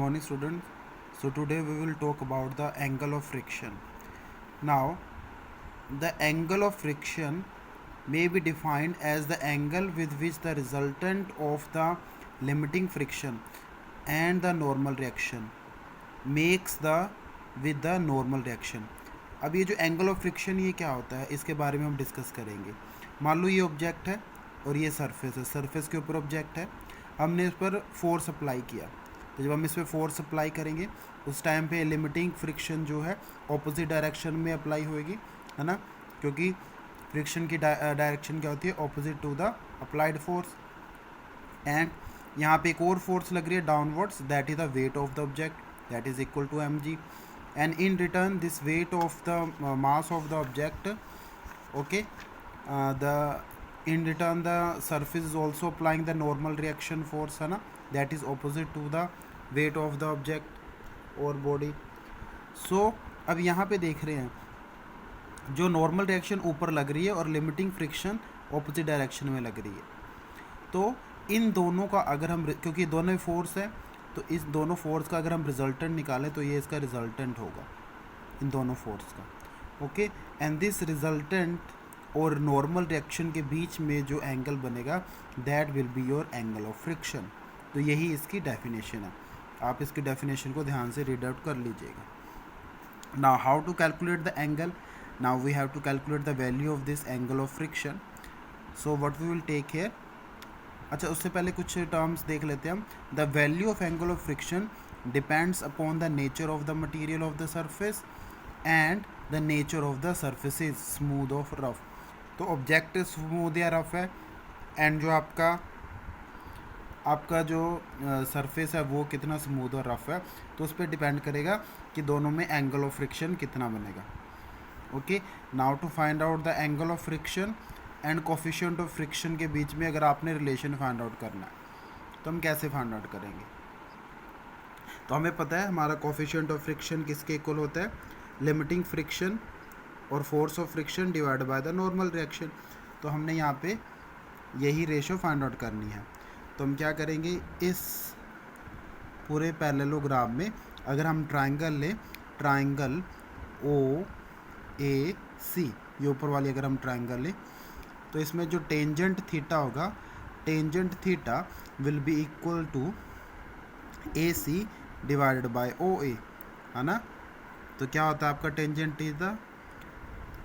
morning, students. So today we will talk about the angle of friction. Now, the angle of friction may be defined as the angle with which the resultant of the limiting friction and the normal reaction makes the with the normal reaction. अब ये जो angle of friction ये क्या होता है, इसके बारे में हम डिस्कस करेंगे. मान लो ये ऑब्जेक्ट है और ये सरफेस है. सरफेस के ऊपर ऑब्जेक्ट है, हमने इस पर फोर्स अप्लाई किया. तो जब हम इस पर फोर्स अप्लाई करेंगे उस टाइम पे लिमिटिंग फ्रिक्शन जो है ऑपोजिट डायरेक्शन में अप्लाई होएगी, है ना, क्योंकि फ्रिक्शन की डायरेक्शन क्या होती है, opposite to the applied force. And यहाँ पे एक और फोर्स लग रही है downwards, that is the weight of the object, that is equal to mg. And in return this weight of the mass of the object, okay, the in return the surface is also applying the normal reaction force, है ना, that is opposite to the weight of the object or body. So अब यहाँ पे देख रहे हैं जो normal reaction ऊपर लग रही है और लिमिटिंग फ्रिक्शन ऑपोजिट डायरेक्शन में लग रही है. तो इन दोनों का अगर हम, क्योंकि दोनों फोर्स है, तो इस दोनों फोर्स का अगर हम रिजल्टेंट निकालें तो ये इसका रिजल्टेंट होगा इन दोनों फोर्स का. ओके, एंड दिस रिजल्टेंट और नॉर्मल रिएक्शन के बीच में जो एंगल बनेगा that will be your angle of friction. तो यही इसकी डेफिनेशन है. आप इसकी डेफिनेशन को ध्यान से रीड आउट कर लीजिएगा. Now how to calculate the angle. Now we have to calculate the value of this angle of friction. So what we will take here. अच्छा, उससे पहले कुछ टर्म्स देख लेते हैं हम. The value of angle of friction depends upon the nature of the material of the surface and the nature of the surface is smooth of rough. तो object smooth या रफ है, एंड जो आपका जो सरफेस है वो कितना smooth और रफ है, तो उस पर डिपेंड करेगा कि दोनों में एंगल ऑफ फ्रिक्शन कितना बनेगा. Okay, now to find out the angle of friction and coefficient of friction के बीच में अगर आपने रिलेशन फाइंड आउट करना है तो हम कैसे फाइंड आउट करेंगे. तो हमें पता है हमारा कोफिशिएंट ऑफ फ्रिक्शन किसके इक्वल होता है, लिमिटिंग फ्रिक्शन और force of friction divide by the normal reaction. तो हमने यहाँ पे यही रेशो फाइंड आउट करनी है. तो हम क्या करेंगे, इस पूरे पैरेललोग्राम में अगर हम ट्राइंगल लें, ट्राइंगल OAC, ये ऊपर वाली अगर हम ट्राइंगल लें तो इसमें जो टेंजेंट थीटा होगा, tangent theta will be equal to AC divided by OA, है ना. तो क्या होता है आपका tangent theta,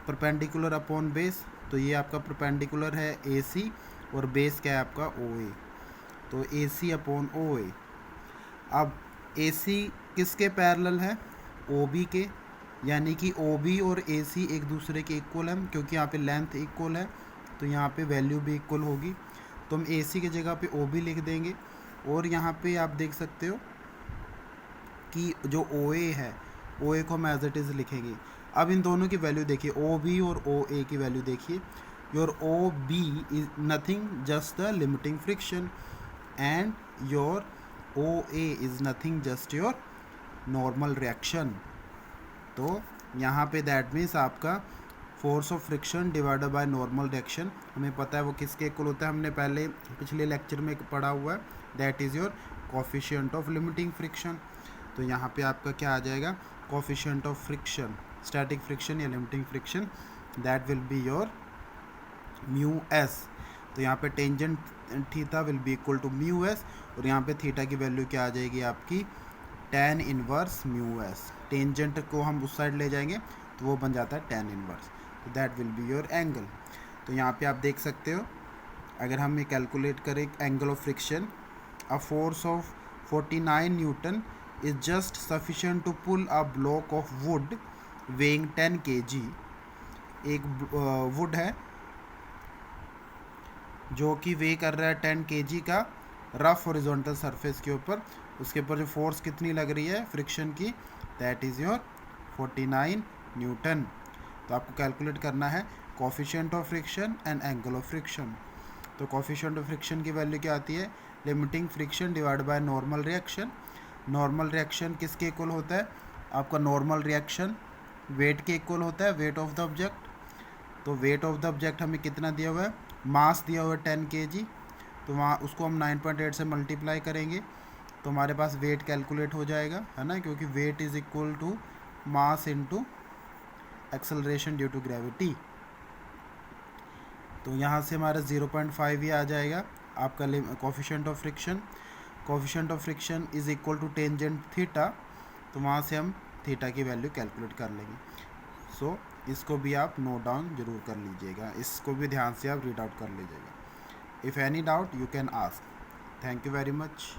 perpendicular upon base. तो ये आपका परपेंडिकुलर है AC और बेस क्या है आपका OA, तो AC अपॉन OA. अब AC किसके पैरेलल है, OB के, यानी कि OB और AC एक दूसरे के इक्वल है, क्योंकि यहाँ पे लेंथ इक्वल है तो यहाँ पे वैल्यू भी इक्वल होगी. तो हम AC की जगह पे OB लिख देंगे. और यहाँ पे आप देख सकते हो कि जो OA है, OA को हम एज इट इज़ लिखेंगे. अब इन दोनों की वैल्यू देखिए, OB और OA की वैल्यू देखिए. Your OB is nothing just the limiting friction and your OA is nothing just your normal reaction. तो यहाँ पे दैट मीन्स आपका force of friction divided by normal reaction, हमें पता है वो किसके इक्वल होता है, हमने पहले पिछले लेक्चर में पढ़ा हुआ है, that is your coefficient of limiting friction. तो यहाँ पे आपका क्या आ जाएगा, coefficient of friction, static friction या limiting friction, that will be your mu s. तो यहाँ पे tangent theta will be equal to mu s, और यहाँ पे थीटा की वैल्यू क्या आ जाएगी आपकी, tan inverse mu S. Tangent को हम उस साइड ले जाएंगे तो वो बन जाता है tan इनवर्स. तो that will be your angle. तो यहाँ पे आप देख सकते हो, अगर हम ये कैलकुलेट करें angle of friction, a force of 49 newton is just sufficient to pull a block of wood weighing 10 kg. एक वुड है जो कि वे कर रहा है 10 kg का रफ हॉरिजॉन्टल सरफेस के ऊपर. उसके ऊपर जो फोर्स कितनी लग रही है फ्रिक्शन की, दैट इज़ योर 49 न्यूटन. तो आपको कैलकुलेट करना है coefficient of friction and angle of friction. तो कोफिशिएंट ऑफ फ्रिक्शन की वैल्यू क्या आती है, limiting friction divide by normal reaction. Normal reaction किसके इक्वल होता है, आपका नॉर्मल रिएक्शन वेट के इक्वल होता है, वेट ऑफ द ऑब्जेक्ट. तो वेट ऑफ द ऑब्जेक्ट हमें कितना दिया हुआ है, मास दिया हुआ है 10 kg. तो वहाँ उसको हम 9.8 से मल्टीप्लाई करेंगे तो हमारे पास वेट कैलकुलेट हो जाएगा, है ना, क्योंकि weight is equal to mass into acceleration due to gravity. तो यहाँ से हमारा 0.5 ही आ जाएगा आपका coefficient of friction. Coefficient of friction is equal to tangent theta, तो वहाँ से हम थीटा की वैल्यू कैलकुलेट कर लेंगे। सो इसको भी आप नोट डाउन जरूर कर लीजिएगा, इसको भी ध्यान से आप रीड आउट कर लीजिएगा। If any doubt you can ask. Thank you very much.